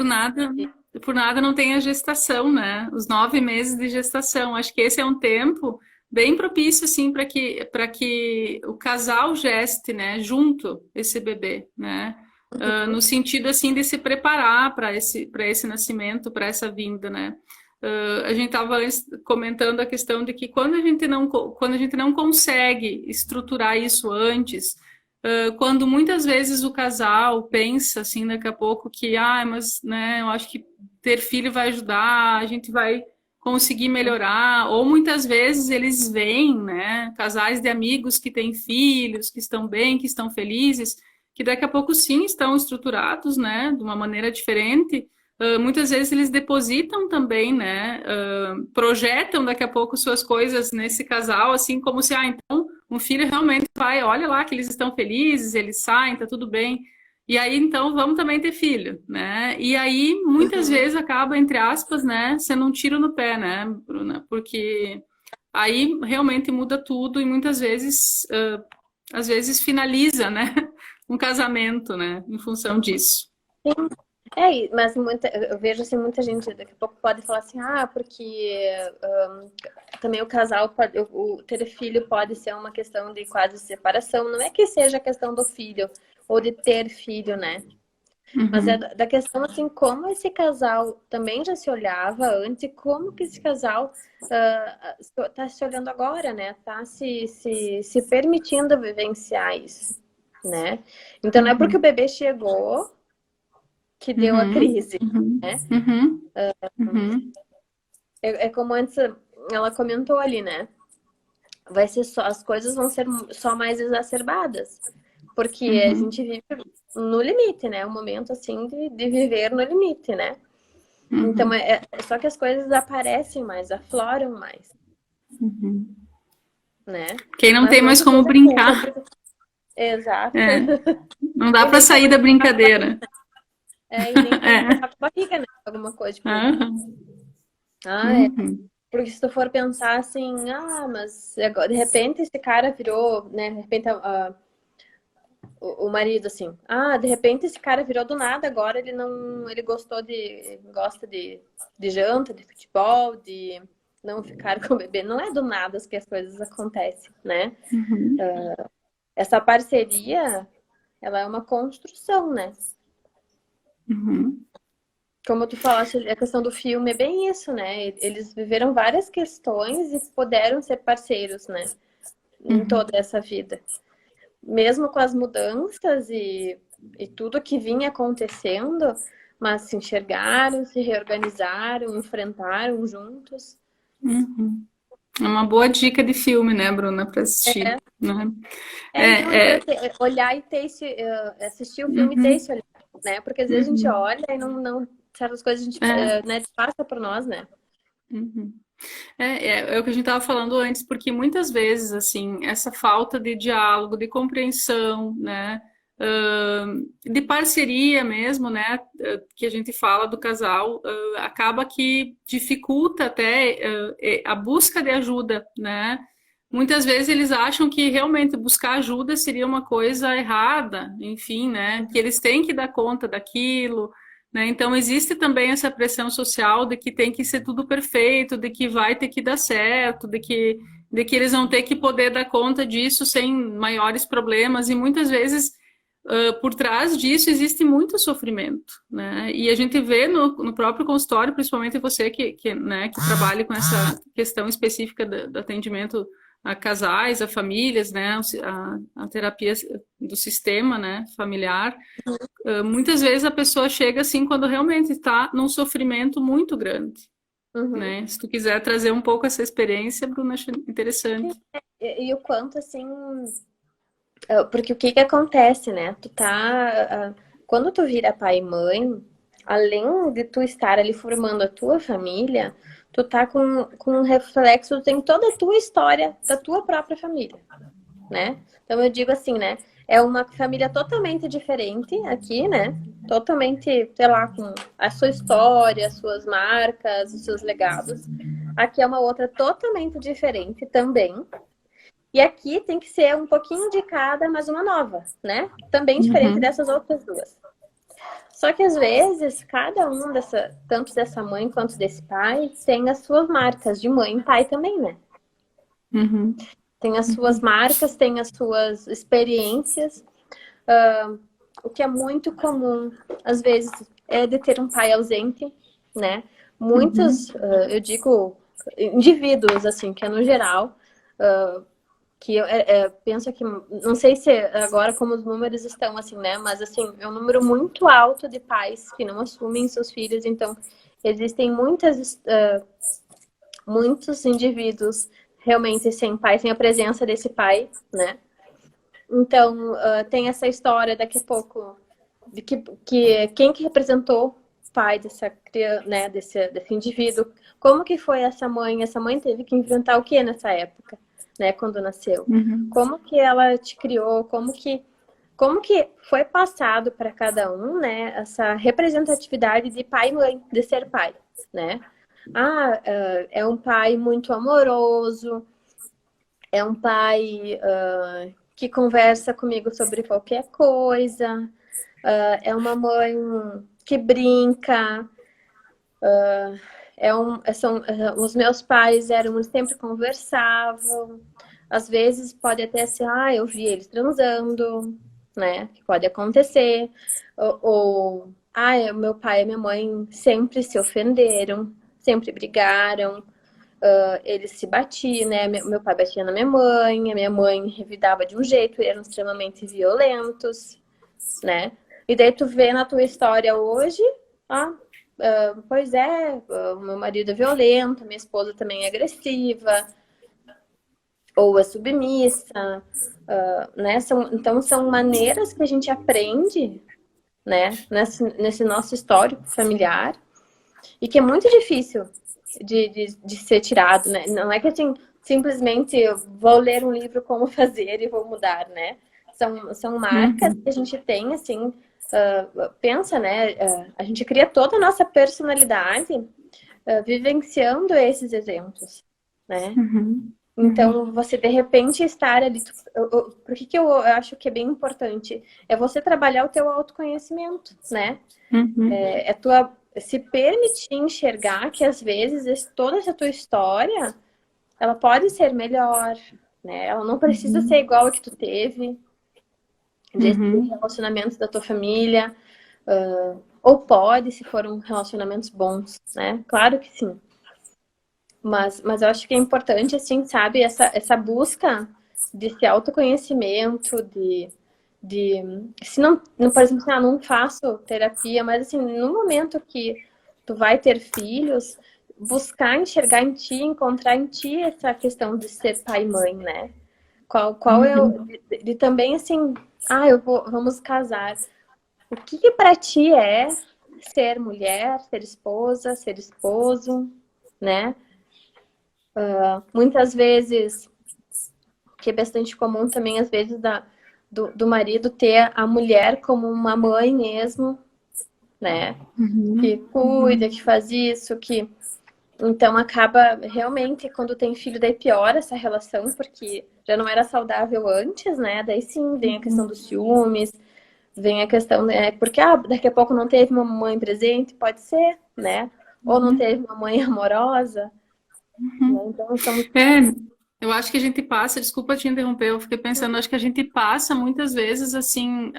Por nada não tem a gestação, né? Os 9 meses de gestação. Acho que esse é um tempo bem propício, assim, para que o casal geste, né? Junto esse bebê, né? no sentido assim de se preparar para esse nascimento, para essa vinda, né? A gente estava comentando a questão de que quando a gente não consegue estruturar isso antes, quando muitas vezes o casal pensa assim daqui a pouco que, mas né, eu acho que ter filho vai ajudar, a gente vai conseguir melhorar, ou muitas vezes eles veem, né, casais de amigos que têm filhos, que estão bem, que estão felizes, que daqui a pouco sim estão estruturados, né, de uma maneira diferente. Muitas vezes eles depositam também, né, projetam daqui a pouco suas coisas nesse casal, assim como se, então, um filho realmente vai, olha lá que eles estão felizes, eles saem, tá tudo bem. E aí, então, vamos também ter filho, né? E aí, muitas vezes acaba, entre aspas, né, sendo um tiro no pé, né, Bruna? Porque aí realmente muda tudo e muitas vezes, às vezes finaliza, né, um casamento, né, em função disso. Sim. Mas eu vejo assim, muita gente daqui a pouco pode falar assim, porque também o casal pode, ter filho pode ser uma questão de quase separação. Não é que seja a questão do filho ou de ter filho, né? Mas é da questão assim, como esse casal também já se olhava antes, e como que esse casal tá se olhando agora, né? Tá se permitindo vivenciar isso, né? Então não é porque o bebê chegou que deu a crise, né? É como antes ela comentou ali, né? Vai ser as coisas vão ser só mais exacerbadas, porque a gente vive no limite, né? Um momento assim de viver no limite, né? Então só que as coisas aparecem mais, afloram mais, né? Quem não Mas tem não mais que como seja brincar. culpa. Exato. Não dá para sair da brincadeira. E nem como empurrar com a barriga, né? Alguma coisa, tipo... Porque se tu for pensar assim, mas agora, de repente esse cara virou, né? De repente o marido, assim, de repente esse cara virou do nada, agora ele gosta de janta, de futebol, de não ficar com o bebê. Não é do nada que as coisas acontecem, né? Essa parceria, ela é uma construção, né? Como tu falaste, a questão do filme é bem isso, né? Eles viveram várias questões e puderam ser parceiros, né? Em toda essa vida. Mesmo com as mudanças e tudo que vinha acontecendo, mas se enxergaram, se reorganizaram, enfrentaram juntos. É uma boa dica de filme, né, Bruna, para assistir. Né? Olhar e ter assistir o filme e ter esse olhar, né? Porque às vezes a gente olha e não certas coisas a gente né, passa por nós, né? É o que a gente estava falando antes, porque muitas vezes, assim, essa falta de diálogo, de compreensão, né, de parceria mesmo, né, que a gente fala do casal, acaba que dificulta até a busca de ajuda, né? Muitas vezes eles acham que realmente buscar ajuda seria uma coisa errada, enfim, né, que eles têm que dar conta daquilo, né? Então, existe também essa pressão social de que tem que ser tudo perfeito, de que vai ter que dar certo, de que eles vão ter que poder dar conta disso sem maiores problemas. E muitas vezes, por trás disso, existe muito sofrimento, né? E a gente vê no próprio consultório, principalmente você né, que trabalha com essa questão específica do atendimento a casais, a famílias, né, a terapia do sistema, né, familiar. Muitas vezes a pessoa chega assim quando realmente está num sofrimento muito grande, né? Se tu quiser trazer um pouco essa experiência, Bruna, acho interessante. E o quanto, assim... Porque o que acontece, né? Quando tu vira pai e mãe, além de tu estar ali formando a tua família, tu tá com um reflexo, tu tem toda a tua história da tua própria família, né? Então eu digo assim, né? É uma família totalmente diferente aqui, né? Totalmente, sei lá, com a sua história, as suas marcas, os seus legados. Aqui é uma outra totalmente diferente também. E aqui tem que ser um pouquinho de cada, mas uma nova, né? Também diferente dessas outras duas. Só que às vezes, cada um tanto dessa mãe quanto desse pai, tem as suas marcas de mãe e pai também, né? Tem as suas marcas, tem as suas experiências. o que é muito comum, às vezes, é de ter um pai ausente, né? Muitos, eu digo, indivíduos, assim, que é no geral, que eu penso que, não sei se agora como os números estão assim, né? Mas assim, é um número muito alto de pais que não assumem seus filhos, então existem muitos indivíduos realmente sem pai, sem a presença desse pai, né? Então, tem essa história daqui a pouco de que quem que representou o pai dessa criança, né, desse indivíduo, como que foi essa mãe? Essa mãe teve que enfrentar o que nessa época, né, quando nasceu? Como que ela te criou? Como que foi passado para cada um, né, essa representatividade de pai e mãe, de ser pai, né? É um pai muito amoroso, é um pai que conversa comigo sobre qualquer coisa, é uma mãe que brinca, os meus pais sempre conversavam, às vezes pode até ser, eu vi eles transando, né? Que pode acontecer, o meu pai e minha mãe sempre se ofenderam, sempre brigaram, eles se batiam, né? Meu pai batia na minha mãe, a minha mãe revidava de um jeito, eram extremamente violentos, né? E daí tu vê na tua história hoje, pois é, o meu marido é violento, minha esposa também é agressiva, ou é submissa, né? Então são maneiras que a gente aprende, né? Nesse nosso histórico familiar, e que é muito difícil de ser tirado, né? Não é que assim, simplesmente eu vou ler um livro como fazer e vou mudar, né? São marcas que a gente tem, assim, pensa, né? A gente cria toda a nossa personalidade vivenciando esses exemplos, né? Então, você de repente estar ali. Por que eu acho que é bem importante? É você trabalhar o teu autoconhecimento, né? É se permitir enxergar que às vezes toda essa tua história ela pode ser melhor, né? Ela não precisa ser igual a que tu teve, desse relacionamento da tua família, ou pode, se foram relacionamentos bons, né? Claro que sim. Mas eu acho que é importante, assim, sabe, essa busca desse autoconhecimento, se não, por exemplo, não faço terapia, mas assim, no momento que tu vai ter filhos, buscar enxergar em ti, encontrar em ti essa questão de ser pai e mãe, né? Qual é o de também assim, vamos casar. O que para ti é ser mulher, ser esposa, ser esposo, né? Muitas vezes, que é bastante comum também, às vezes, do marido ter a mulher como uma mãe mesmo, né? Que cuida, que faz isso, que... Então, acaba realmente, quando tem filho, daí piora essa relação, porque já não era saudável antes, né? Daí sim, vem a questão dos ciúmes, vem a questão, né? Porque daqui a pouco não teve uma mãe presente, pode ser, né? Ou não teve uma mãe amorosa. Então, eu acho que a gente passa, desculpa te interromper, eu fiquei pensando, acho que a gente passa muitas vezes, assim,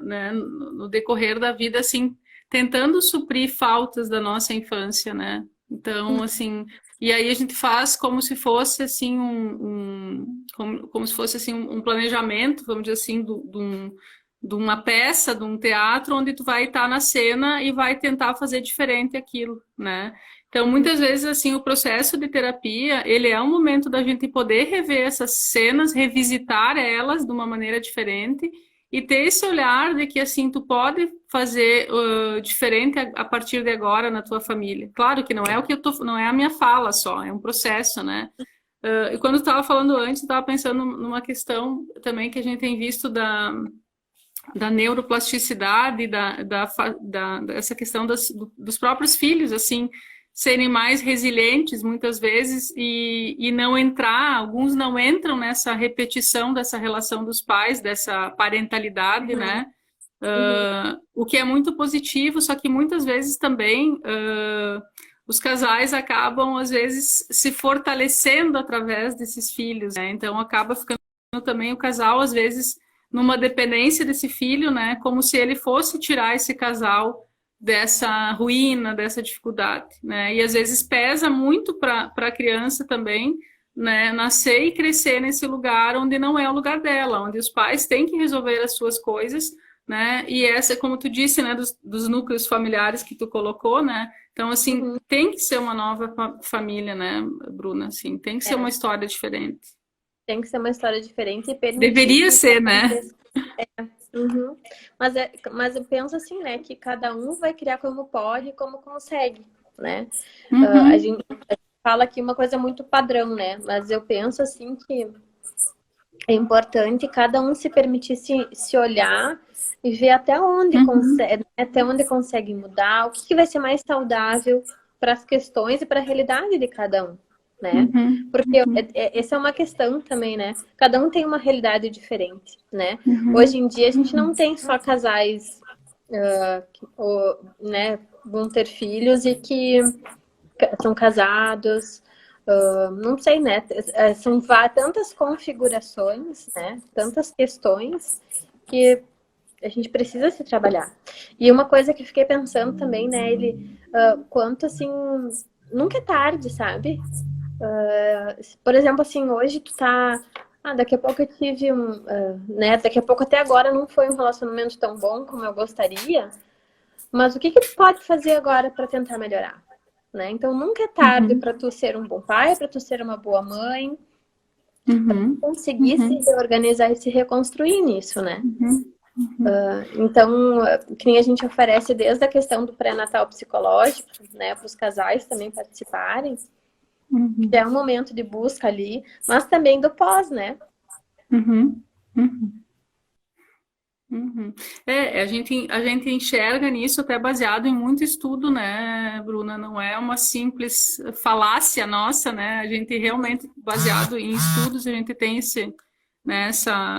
né, no decorrer da vida, assim, tentando suprir faltas da nossa infância, né? Então, assim, e aí a gente faz como se fosse, assim, como se fosse, assim, um planejamento, vamos dizer assim, de uma peça, de um teatro, onde tu vai estar na cena e vai tentar fazer diferente aquilo, né? Então, muitas vezes, assim, o processo de terapia, ele é um momento da gente poder rever essas cenas, revisitar elas de uma maneira diferente e ter esse olhar de que, assim, tu pode fazer diferente a partir de agora na tua família. Claro que não é não é a minha fala só, é um processo, né? E quando eu estava falando antes, eu estava pensando numa questão também que a gente tem visto da neuroplasticidade, dessa questão dos próprios filhos, assim, serem mais resilientes muitas vezes e não alguns não entram nessa repetição dessa relação dos pais, dessa parentalidade, né? O que é muito positivo, só que muitas vezes também os casais acabam, às vezes, se fortalecendo através desses filhos, né? Então acaba ficando também o casal, às vezes, numa dependência desse filho, né? Como se ele fosse tirar esse casal dessa ruína, dessa dificuldade, né? E às vezes pesa muito para a criança também, né? Nascer e crescer nesse lugar onde não é o lugar dela, onde os pais têm que resolver as suas coisas, né? E essa, como tu disse, né? Dos núcleos familiares que tu colocou, né? Então, assim, Uhum. tem que ser uma nova família, né, Bruna? Assim, tem que ser uma É, história diferente. tem que ser uma história diferente e permitir Deveria que isso ser, né? aconteça. Uhum. Mas eu penso assim, né, que cada um vai criar como pode e como consegue, né? A Uhum, gente fala aqui uma coisa muito padrão, né? Mas eu penso assim que é importante cada um se permitir se olhar e ver uhum, até onde consegue mudar, o que, que vai ser mais saudável para as questões e para a realidade de cada um, né? uhum, Porque uhum, essa é uma questão também, né? Cada um tem uma realidade diferente, né? Hoje uhum, em dia a gente não uhum, tem só casais né, vão ter filhos e que são casados, não sei, né? São tantas configurações, né? Tantas questões que a gente precisa se trabalhar. E uma coisa que eu fiquei pensando também, né, quanto assim, nunca é tarde, sabe? Por exemplo, assim, hoje tu tá. Daqui a pouco eu tive né? Daqui a pouco até agora não foi um relacionamento tão bom como eu gostaria, mas o que que tu pode fazer agora para tentar melhorar? Né? Então nunca é tarde uhum, para tu ser um bom pai, para tu ser uma boa mãe, uhum, conseguir se uhum, reorganizar e se reconstruir nisso, né? uhum, uhum, Então, que nem a gente oferece desde a questão do pré-natal psicológico, né, para os casais também participarem, que uhum, é um momento de busca ali, mas também do pós, né? uhum, uhum. Uhum. A gente enxerga nisso até baseado em muito estudo, né, Bruna? Não é uma simples falácia nossa, né? A gente realmente, baseado em estudos, a gente tem né,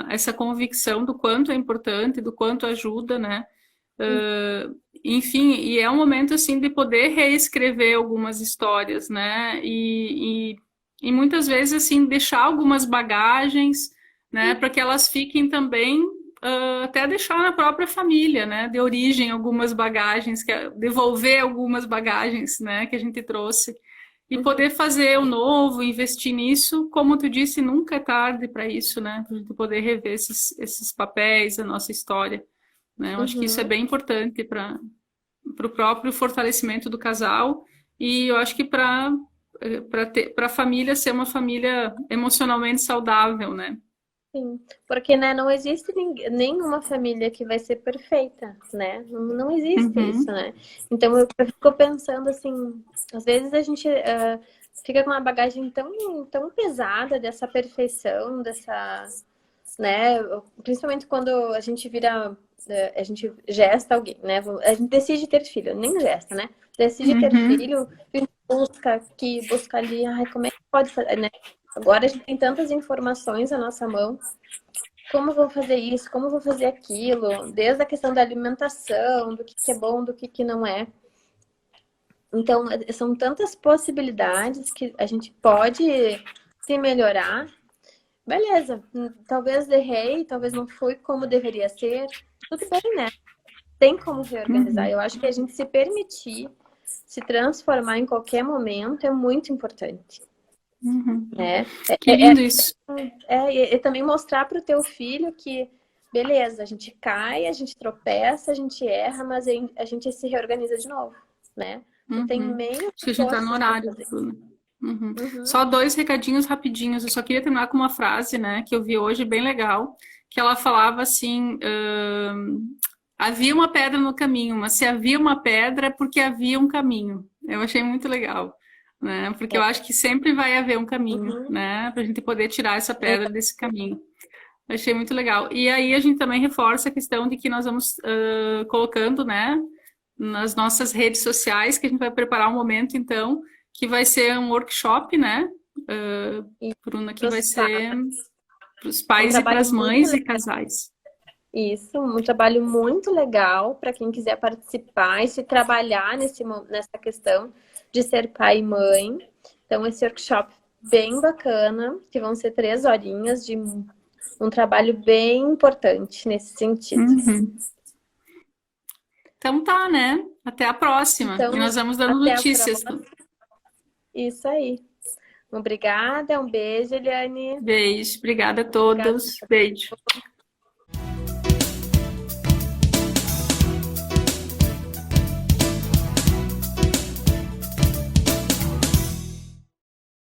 essa convicção do quanto é importante, do quanto ajuda, né? Enfim, e é um momento, assim, de poder reescrever algumas histórias, né? E muitas vezes, assim, deixar algumas bagagens, né, para que elas fiquem também até deixar na própria família, né, de origem algumas bagagens, devolver algumas bagagens, né, que a gente trouxe e Uhum, poder fazer o novo, investir nisso, como tu disse, nunca é tarde para isso, né, para a gente poder rever esses papéis, a nossa história, né, eu acho que isso é uhum. bem importante para o próprio fortalecimento do casal e eu acho que para a família ser uma família emocionalmente saudável, né? Sim, porque né, não existe nenhuma família que vai ser perfeita, né? Não existe isso, Uhum, né? Então eu fico pensando assim, às vezes a gente fica com uma bagagem tão pesada dessa perfeição, né? Principalmente quando a gente a gente gesta alguém, né? A gente decide ter filho, nem gesta, né? Decide ter uhum, filho, a gente busca aqui, busca ali, ai, como é que pode fazer, né? Agora a gente tem tantas informações à nossa mão. Como vou fazer isso? Como vou fazer aquilo? Desde a questão da alimentação, do que é bom, do que não é. Então, são tantas possibilidades que a gente pode se melhorar. Beleza, talvez errei, talvez não foi como deveria ser. Tudo bem, né? Tem como reorganizar. uhum, Eu acho que a gente se permitir se transformar em qualquer momento é muito importante, uhum. né? Que lindo isso. E também mostrar para o teu filho que, beleza, a gente cai, a gente tropeça, a gente erra, mas a gente se reorganiza de novo, né? Tu tem Uhum. meios Acho que a gente tá no forças para horário, fazer. Bruna. Uhum. Uhum. Só dois recadinhos rapidinhos. Eu só queria terminar com uma frase, né, que eu vi hoje bem legal, que ela falava assim: havia uma pedra no caminho, mas se havia uma pedra é porque havia um caminho. Eu achei muito legal, né? Porque eu É. acho que sempre vai haver um caminho, Uhum. né, para a gente poder tirar essa pedra desse caminho. Eu achei muito legal. E aí a gente também reforça a questão de que nós vamos colocando, né, nas nossas redes sociais, que a gente vai preparar um momento, então, que vai ser um workshop, né, E Bruna, que vai pros pais, ser para os é um pais e para trabalho as muito mães e legal. casais. Isso, um trabalho muito legal para quem quiser participar e se trabalhar nessa questão de ser pai e mãe. Então, esse workshop bem bacana, que vão ser 3 horinhas de um trabalho bem importante nesse sentido. Uhum. Então tá, né? Até a próxima. Então, E nós vamos dando até a notícias. próxima. Isso aí. Obrigada, um beijo, Eliane. Beijo. Obrigada a Obrigada. todos. Beijo.